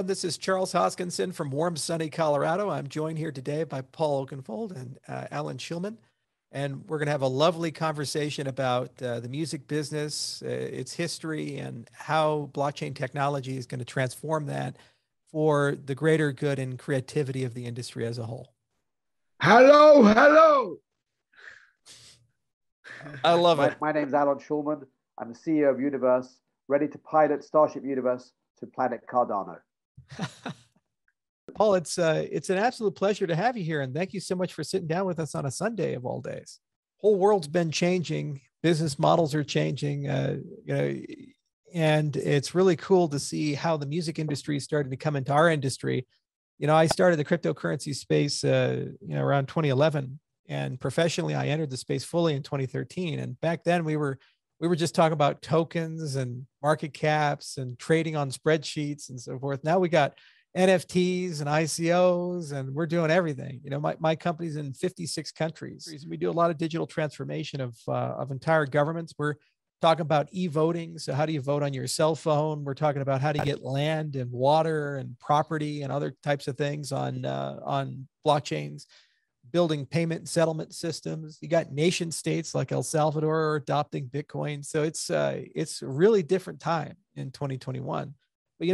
everyone. This is Charles Hoskinson from warm, sunny Colorado. I'm joined here today by Paul Oakenfold and Alon Shulman. And we're going to have a lovely conversation about the music business, its history, and how blockchain technology is going to transform that for the greater good and creativity of the industry as a whole. Hello, hello. I love it. My name's Alon Shulman. I'm the CEO of Universe, ready to pilot Starship Universe to planet Cardano. Paul, it's an absolute pleasure to have you here, and thank you so much for sitting down with us on a Sunday of all days. Whole world's been changing, business models are changing, and it's really cool to see how the music industry is starting to come into our industry. I started the cryptocurrency space, around 2011, and professionally, I entered the space fully in 2013. And back then, we were just talking about tokens and market caps and trading on spreadsheets and so forth. Now we got NFTs and ICOs, and we're doing everything. My company's in 56 countries. We do a lot of digital transformation of entire governments. We're talking about e-voting. So how do you vote on your cell phone? We're talking about how to get land and water and property and other types of things on blockchains, building payment and settlement systems. You got nation states like El Salvador adopting Bitcoin. So it's a really different time in 2021. But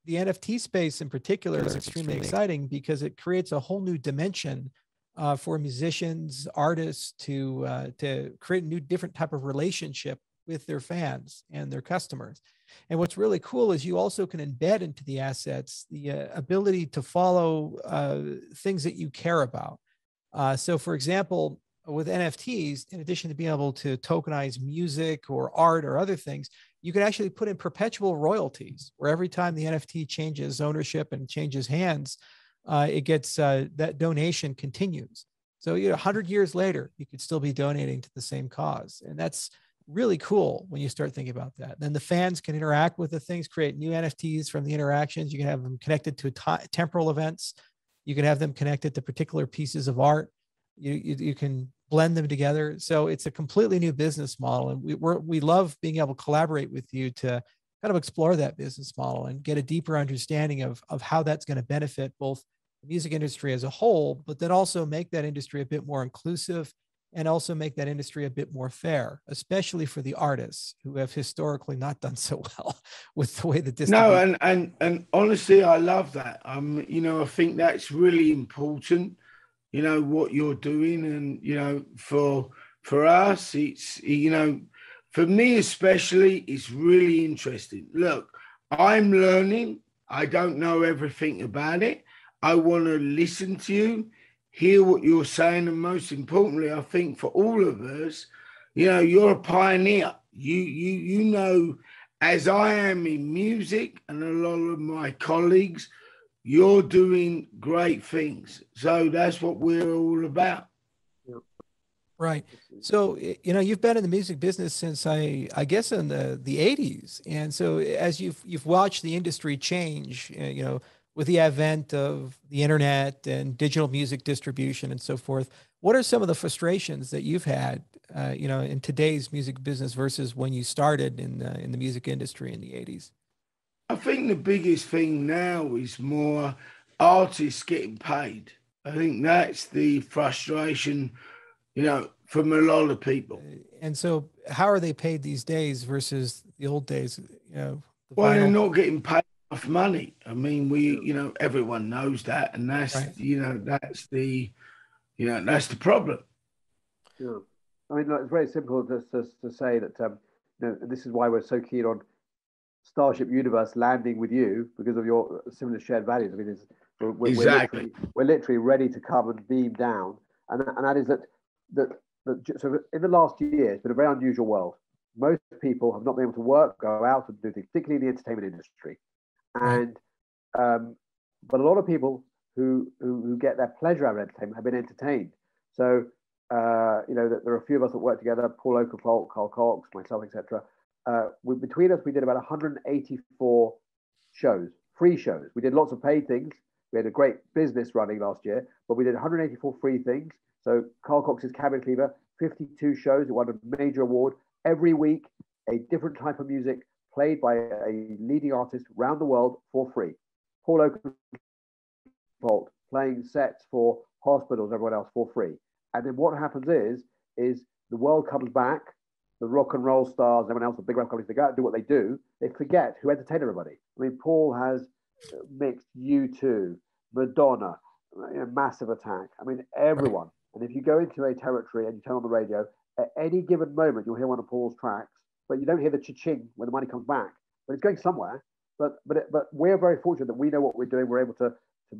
the NFT space in particular is extremely exciting because it creates a whole new dimension for musicians, artists to create a new, different type of relationship with their fans and their customers. And what's really cool is you also can embed into the assets the ability to follow things that you care about. So for example, with NFTs, in addition to being able to tokenize music or art or other things, you can actually put in perpetual royalties where every time the NFT changes ownership and changes hands, it gets that donation continues. So 100 years later, you could still be donating to the same cause. And that's really cool when you start thinking about that. Then the fans can interact with the things, create new NFTs from the interactions. You can have them connected to temporal events. You can have them connected to particular pieces of art. You can blend them together. So it's a completely new business model. And we love being able to collaborate with you to kind of explore that business model and get a deeper understanding of how that's going to benefit both the music industry as a whole, but then also make that industry a bit more inclusive and also make that industry a bit more fair, especially for the artists who have historically not done so well with the way that this. No, and honestly, I love that. I think that's really important. What you're doing, and for us, it's for me especially, it's really interesting. Look, I'm learning. I don't know everything about it. I want to listen to you, hear what you're saying, and most importantly, I think for all of us, you're a pioneer. You know, as I am in music, and a lot of my colleagues, you're doing great things. So that's what we're all about. Right. So, you've been in the music business since I guess in the 80s. And so as you've watched the industry change, with the advent of the internet and digital music distribution and so forth, what are some of the frustrations that you've had, in today's music business versus when you started in the music industry in the 80s? I think the biggest thing now is more artists getting paid. I think that's the frustration, from a lot of people. And so how are they paid these days versus the old days? Well, they're not getting paid enough money. I mean, everyone knows that. And that's, right. That's the problem. Yeah. I mean, it's very simple just to say that, this is why we're so keen on Starship Universe landing with you, because of your similar shared values. I mean, Exactly. we're literally ready to come and beam down, and that is that so in the last year, it's been a very unusual world. Most people have not been able to work, go out and do things, particularly in the entertainment industry, and but a lot of people who get their pleasure out of entertainment have been entertained. So there are a few of us that work together: Paul Oakenfold, Carl Cox, myself, etc. Between us, we did about 184 shows, free shows. We did lots of paid things. We had a great business running last year, but we did 184 free things. So Carl Cox's Cabin Fever, 52 shows. It won a major award. Every week, a different type of music played by a leading artist around the world for free. Paul Oakenfold playing sets for hospitals, everyone else for free. And then what happens is the world comes back, the rock and roll stars, everyone else, the big record companies, they go out and do what they do. They forget who entertained everybody. I mean, Paul has mixed U2, Madonna, Massive Attack. I mean, everyone. And if you go into a territory and you turn on the radio, at any given moment, you'll hear one of Paul's tracks, but you don't hear the cha-ching when the money comes back. But it's going somewhere. But we're very fortunate that we know what we're doing. We're able to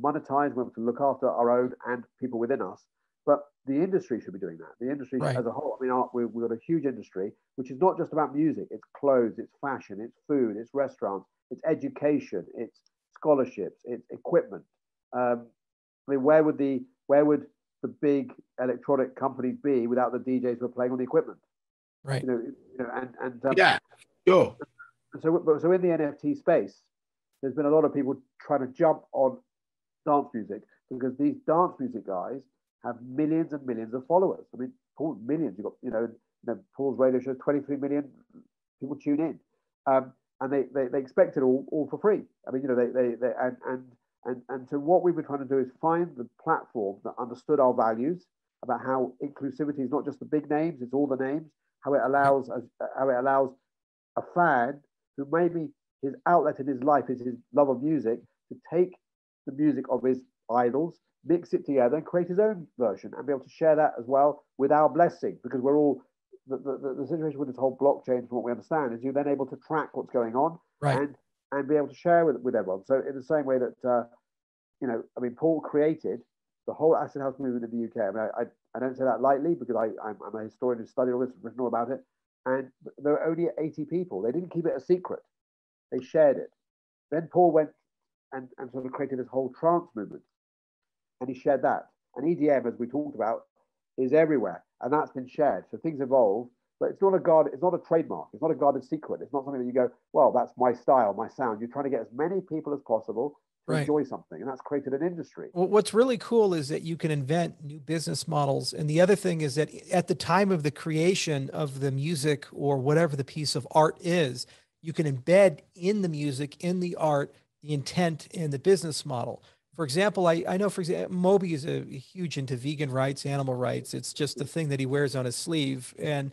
monetize, we're able to look after our own and people within us. But the industry should be doing that. The industry as a whole. I mean, we've got a huge industry, which is not just about music. It's clothes, it's fashion, it's food, it's restaurants, it's education, it's scholarships, it's equipment. I mean, where would the big electronic companies be without the DJs who are playing on the equipment? Right. Yeah, sure. So in the NFT space, there's been a lot of people trying to jump on dance music because these dance music guys have millions and millions of followers. I mean, Paul, millions. You've got, Paul's radio show, 23 million people tune in, and they expect it all for free. I mean, so what we've been trying to do is find the platform that understood our values about how inclusivity is not just the big names, it's all the names. How it allows a fan who maybe his outlet in his life is his love of music to take the music of his idols, mix it together and create his own version and be able to share that as well with our blessing, because we're all the situation with this whole blockchain, from what we understand, is you're then able to track what's going on and be able to share with everyone. So in the same way that I mean, Paul created the whole acid house movement in the UK. I mean, I don't say that lightly because I'm a historian who studied all this, written all about it. And there were only 80 people. They didn't keep it a secret. They shared it. Then Paul went and sort of created this whole trance movement. And he shared that. And EDM, as we talked about, is everywhere. And that's been shared. So things evolve, but it's not a trademark. It's not a guarded secret. It's not something that you go, well, that's my style, my sound. You're trying to get as many people as possible to enjoy something. And that's created an industry. Well, what's really cool is that you can invent new business models. And the other thing is that at the time of the creation of the music or whatever the piece of art is, you can embed in the music, in the art, the intent and the business model. For example, I know, for example, Moby is a huge into vegan rights, animal rights. It's just the thing that he wears on his sleeve. And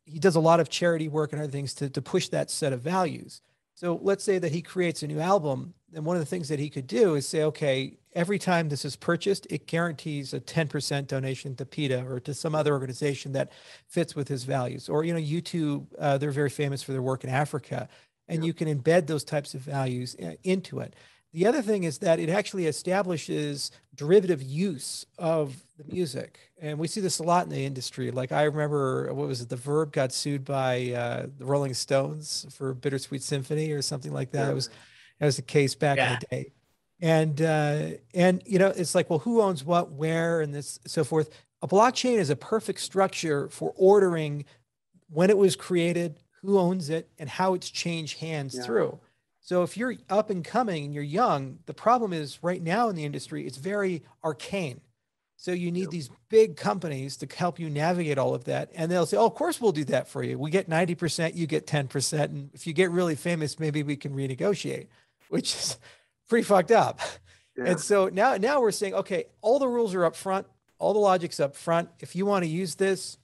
he does a lot of charity work and other things to push that set of values. So let's say that he creates a new album. And one of the things that he could do is say, okay, every time this is purchased, it guarantees a 10% donation to PETA or to some other organization that fits with his values. Or, YouTube, they're very famous for their work in Africa. And you can embed those types of values into it. The other thing is that it actually establishes derivative use of the music. And we see this a lot in the industry. Like I remember, The Verb got sued by the Rolling Stones for Bittersweet Symphony or something like that. That was a case back in the day. And it's like, well, who owns what, where, and this, so forth. A blockchain is a perfect structure for ordering when it was created, who owns it, and how it's changed hands through. So if you're up and coming and you're young, the problem is right now in the industry, it's very arcane. So you need these big companies to help you navigate all of that. And they'll say, oh, of course we'll do that for you. We get 90%, you get 10%. And if you get really famous, maybe we can renegotiate, which is pretty fucked up. Yeah. And so now we're saying, okay, all the rules are up front. All the logic's up front. If you want to use this,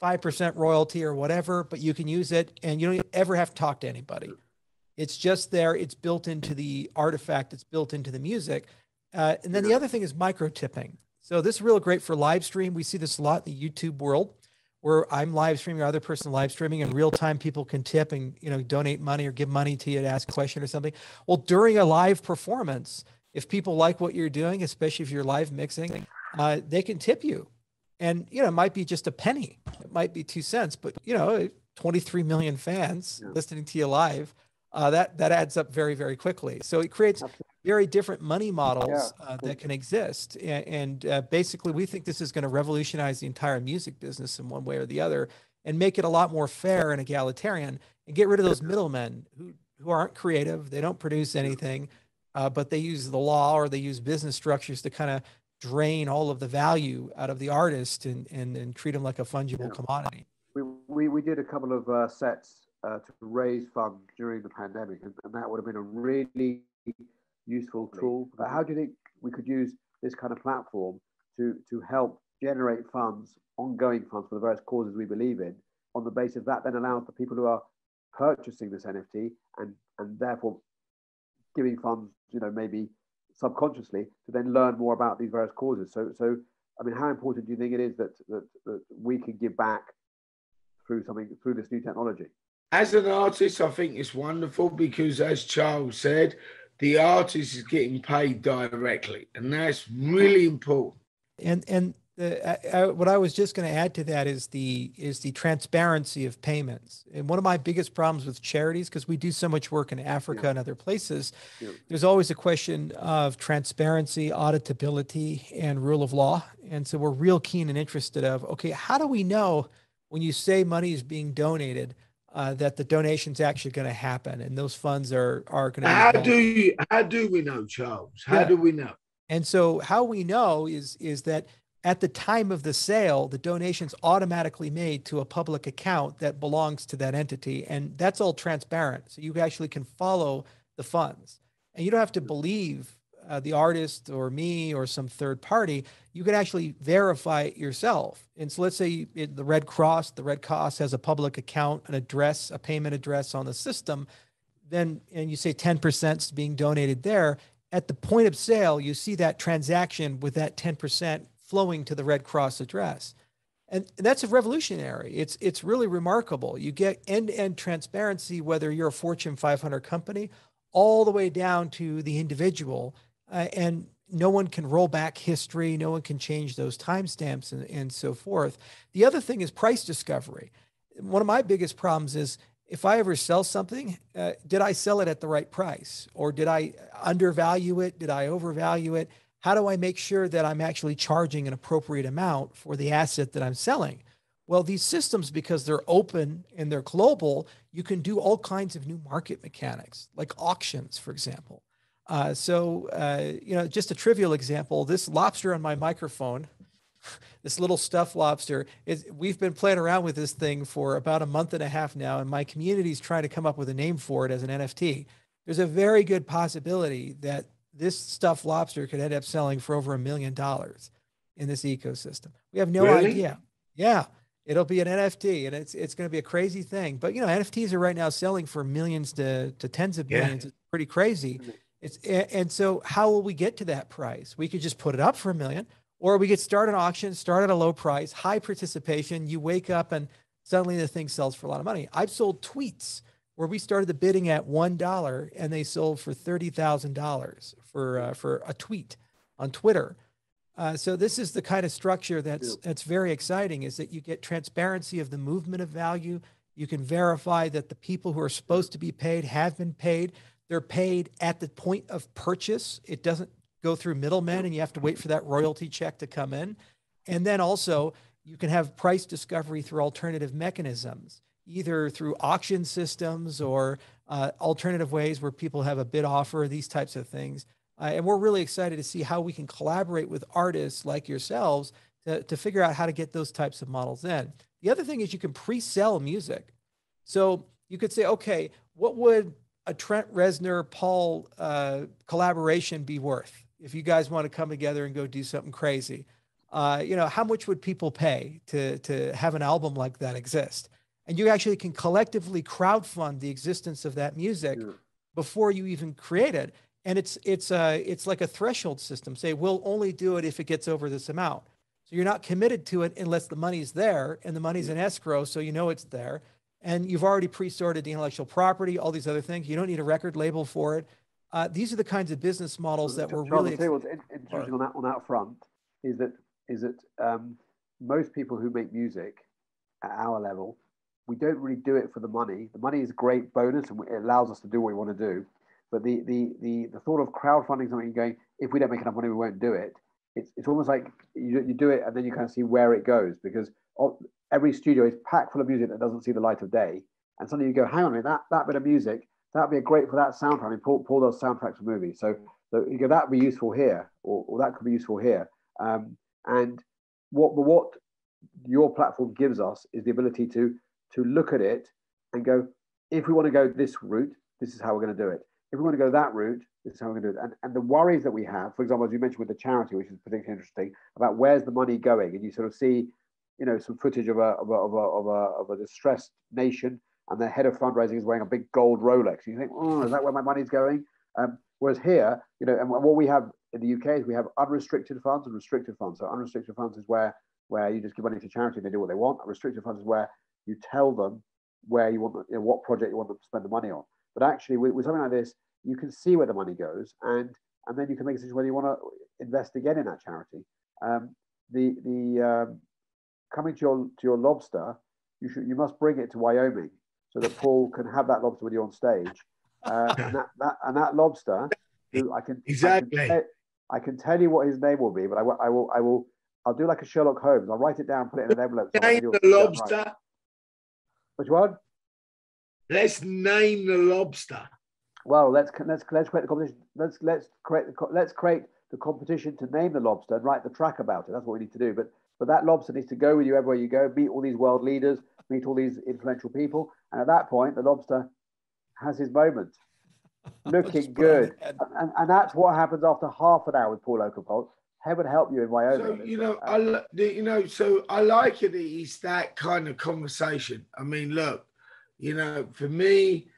5% royalty or whatever, but you can use it and you don't ever have to talk to anybody. It's just there. It's built into the artifact. It's built into the music. And then the other thing is micro tipping. So this is real great for live stream. We see this a lot in the YouTube world where I'm live streaming or other person live streaming in real time. People can tip and, donate money or give money to you to ask a question or something. Well, during a live performance, if people like what you're doing, especially if you're live mixing, they can tip you. And, it might be just a penny. It might be 2 cents, but, 23 million fans listening to you live. That adds up very, very quickly. So it creates very different money models that can exist. And basically, we think this is going to revolutionize the entire music business in one way or the other and make it a lot more fair and egalitarian and get rid of those middlemen who aren't creative. They don't produce anything, but they use the law or they use business structures to kind of drain all of the value out of the artist and treat them like a fungible commodity. We did a couple of sets to raise funds during the pandemic, and that would have been a really useful tool. How do you think we could use this kind of platform to help generate funds, ongoing funds for the various causes we believe in, on the basis that then allows the people who are purchasing this NFT and therefore giving funds, maybe subconsciously, to then learn more about these various causes. So I mean, how important do you think it is that we can give back through this new technology? As an artist, I think it's wonderful because, as Charles said, the artist is getting paid directly, and that's really important. And what I was just going to add to that is the transparency of payments. And one of my biggest problems with charities, because we do so much work in Africa and other places, there's always a question of transparency, auditability, and rule of law. And so we're real keen and interested of, okay, how do we know when you say money is being donated that the donation's actually going to happen and those funds are going to how do we know, Charles? How do we know? And so how we know is that at the time of the sale, the donation's automatically made to a public account that belongs to that entity. And that's all transparent. So you actually can follow the funds. And you don't have to believe the artist or me or some third party. You can actually verify it yourself. And so let's say the Red Cross has a public account, an address, a payment address on the system. And you say 10% is being donated there. At the point of sale, you see that transaction with that 10% flowing to the Red Cross address. And that's revolutionary. It's really remarkable. You get end-to-end transparency, whether you're a Fortune 500 company, all the way down to the individual. And no one can roll back history. No one can change those timestamps and so forth. The other thing is price discovery. One of my biggest problems is, if I ever sell something, did I sell it at the right price? Or did I undervalue it? Did I overvalue it? How do I make sure that I'm actually charging an appropriate amount for the asset that I'm selling? Well, these systems, because they're open and they're global, you can do all kinds of new market mechanics, like auctions, for example. Just a trivial example, this lobster on my microphone, this little stuffed lobster, we've been playing around with this thing for about a month and a half now, and my community is trying to come up with a name for it as an NFT. There's a very good possibility that this stuffed lobster could end up selling for over $1 million in this ecosystem. We have no idea. Yeah, it'll be an NFT, and it's going to be a crazy thing. But NFTs are right now selling for millions to tens of millions. It's pretty crazy. And so how will we get to that price? We could just put it up for $1 million. Or we could start an auction, start at a low price, high participation. You wake up and suddenly the thing sells for a lot of money. I've sold tweets where we started the bidding at $1 and they sold for $30,000 for a tweet on Twitter. So this is the kind of structure that's very exciting, is that you get transparency of the movement of value. You can verify that the people who are supposed to be paid have been paid. They're paid at the point of purchase. It doesn't go through middlemen and you have to wait for that royalty check to come in. And then also you can have price discovery through alternative mechanisms, either through auction systems or alternative ways where people have a bid offer, these types of things. And we're really excited to see how we can collaborate with artists like yourselves to figure out how to get those types of models in. The other thing is you can pre-sell music. So you could say, okay, what would a Trent Reznor-Paul collaboration be worth if you guys want to come together and go do something crazy? How much would people pay to have an album like that exist? And you actually can collectively crowdfund the existence of that music before you even create it. And it's like a threshold system. Say, we'll only do it if it gets over this amount. So you're not committed to it unless the money's there, and the money's in escrow, so you know it's there. And you've already pre-sorted the intellectual property, all these other things. You don't need a record label for it. These are the kinds of business models that we're really. What's interesting on that front is that most people who make music at our level, we don't really do it for the money. The money is a great bonus and it allows us to do what we want to do. But the thought of crowdfunding something and going, if we don't make enough money, we won't do it. It's almost like you do it and then you kind of see where it goes, because every studio is packed full of music that doesn't see the light of day. And suddenly you go, hang on a minute, that bit of music, that'd be great for that soundtrack. I mean, Paul does soundtracks for movies. So you go, that'd be useful here, or that could be useful here. And what your platform gives us is the ability to look at it and go, if we want to go this route, this is how we're going to do it. If we want to go that route, this is how we're going to do it. And the worries that we have, for example, as you mentioned with the charity, which is particularly interesting, about where's the money going, and you sort of see, some footage of a distressed nation, and the head of fundraising is wearing a big gold Rolex. And you think, oh, is that where my money's going? Whereas here, and what we have in the UK is we have unrestricted funds and restricted funds. So unrestricted funds is where you just give money to charity and they do what they want. Restricted funds is where you tell them where you want, what project you want them to spend the money on. But actually, with something like this, you can see where the money goes, and then you can make a decision whether you want to invest again in that charity. Coming to your lobster, you must bring it to Wyoming so that Paul can have that lobster with you on stage. And that lobster, I can tell you what his name will be, but I'll do like a Sherlock Holmes. I'll write it down, put it in an envelope. Name the lobster. Right. Which one? Let's name the lobster. Well, let's create the competition. Let's create the competition to name the lobster and write the track about it. That's what we need to do. But that lobster needs to go with you everywhere you go. Meet all these world leaders. Meet all these influential people. And at that point, the lobster has his moment, looking good. And that's what happens after half an hour with Paul Oakenfold. Heaven help you in Wyoming. So, I like it. It's that kind of conversation. I mean, look, for me,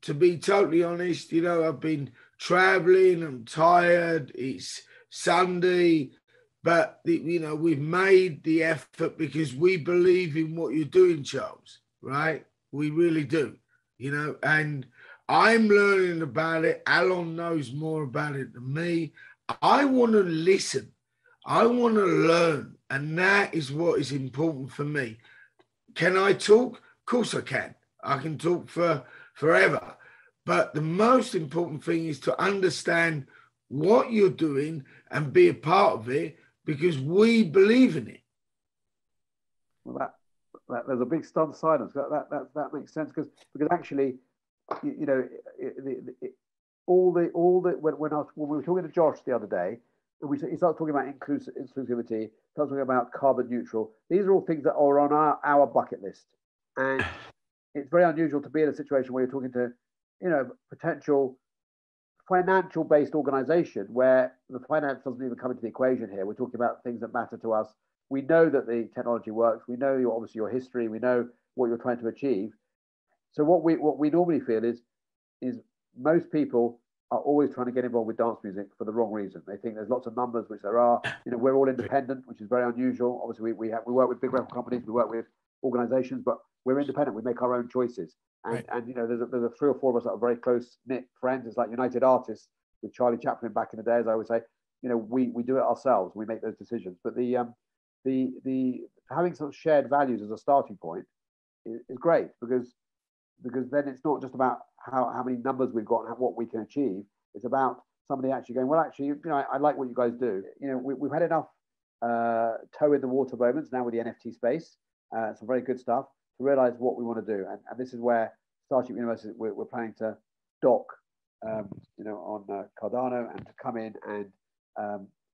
to be totally honest, I've been traveling. I'm tired. It's Sunday, but we've made the effort because we believe in what you're doing, Charles. Right? We really do. And I'm learning about it. Alon knows more about it than me. I want to listen. I want to learn. And that is what is important for me. Can I talk? Of course I can. I can talk for forever. But the most important thing is to understand what you're doing and be a part of it because we believe in it. Well, there's a big stunned silence. That makes sense because actually, when we were talking to Josh the other day, and he started talking about inclusivity, started talking about carbon neutral. These are all things that are on our bucket list, and it's very unusual to be in a situation where you're talking to, potential financial-based organization where the finance doesn't even come into the equation here. We're talking about things that matter to us. We know that the technology works. We know your history. We know what you're trying to achieve. So what we normally feel is most people are always trying to get involved with dance music for the wrong reason. They think there's lots of numbers, which there are. We're all independent, which is very unusual. Obviously, we work with big record companies, we work with organizations, but we're independent. We make our own choices. And there's a 3 or 4 of us that are very close knit friends. It's like United Artists with Charlie Chaplin back in the day, as I always say. We do it ourselves. We make those decisions. But the having some shared values as a starting point is great because then it's not just about how many numbers we've got and what we can achieve. It's about somebody actually going, well, actually, I like what you guys do. We've had enough toe in the water moments now with the NFT space, some very good stuff, to realize what we want to do. And this is where Starship University, we're planning to dock, on Cardano and to come in and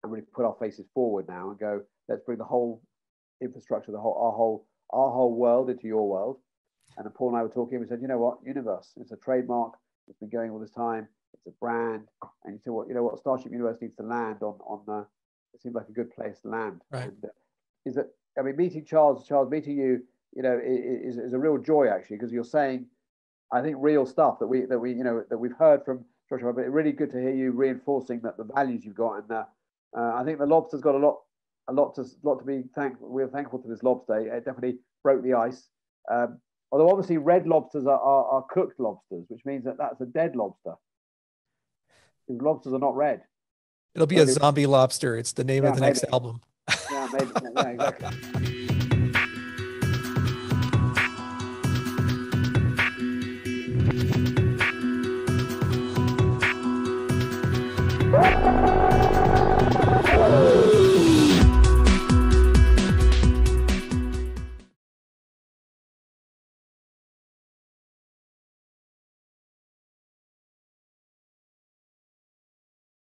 really put our faces forward now and go, let's bring the whole infrastructure, our whole world into your world. And Paul and I were talking, we said, Universe, it's a trademark, it's been going all this time, it's a brand. And you said, what Starship University needs to land on it seemed like a good place to land. Right. And meeting Charles, meeting you, is a real joy actually, because you're saying, I think, real stuff that we've heard from Joshua, but it's really good to hear you reinforcing that the values you've got. And I think the lobster's got a lot to be thankful. We're thankful to this lobster. It definitely broke the ice. Although obviously red lobsters are cooked lobsters, which means that's a dead lobster. Because lobsters are not red. It'll be a zombie lobster. It's the name of the next album. Yeah, maybe. Yeah, exactly.